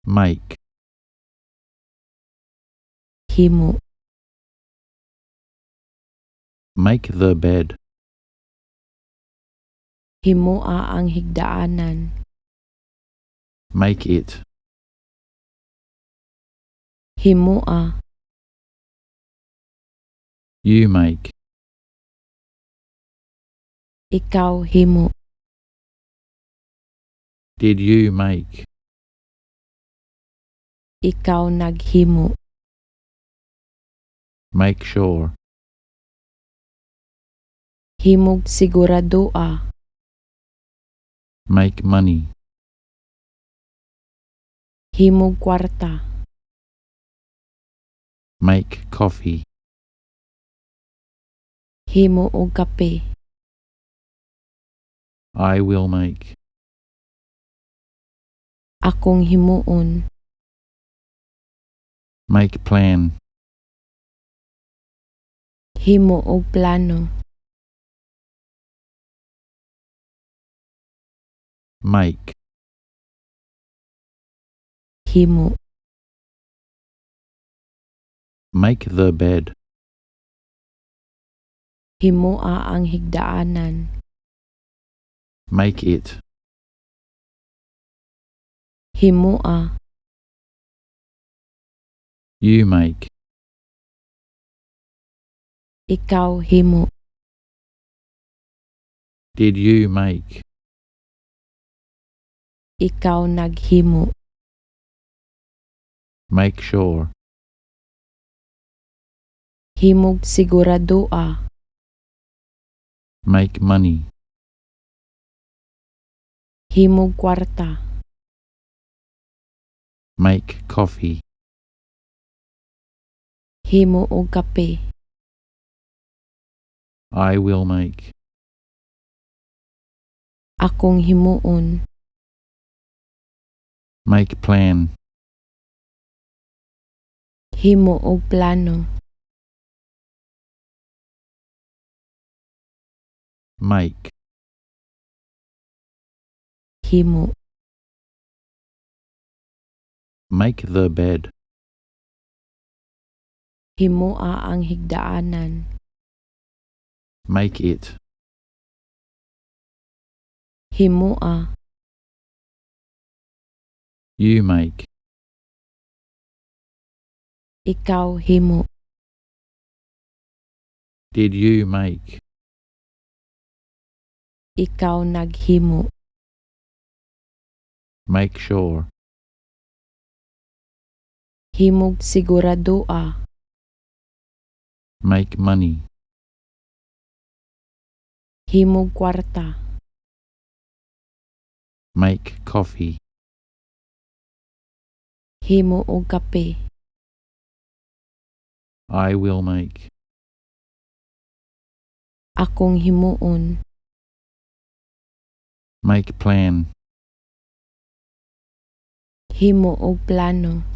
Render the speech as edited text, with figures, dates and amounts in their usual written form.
Make. Himo. Make the bed. Himoa ang higdaanan. Make it. Himoa. You make. Ikaw himo. Did you make? Ikaw naghimo. Make sure. Himog siguradoa. Make money. Himog kwarta. Make coffee. Himo og kape. I will make. Akong himuon. Make plan. Himo og plano. Make. Himo. Make the bed. Himoa ang higdaanan. Make it. Himoa. You make. Ikaw himo. Did you make? Ikaw naghimo. Make sure. Himog siguradoa. Make money. Himog kwarta. Make coffee. Himo og kape. I will make. Akong himuon. Make plan. Himo og plano. Make. Himo. Make the bed. Himoa ang higdaanan. Make it. Himoa. You make. Ikaw himo. Did you make? Ikaw naghimo. Make sure. Himog siguradoa. Make money. Himog kwarta. Make coffee. Himo og kape. I will make. Akong himuon. Make plan. Himo og plano.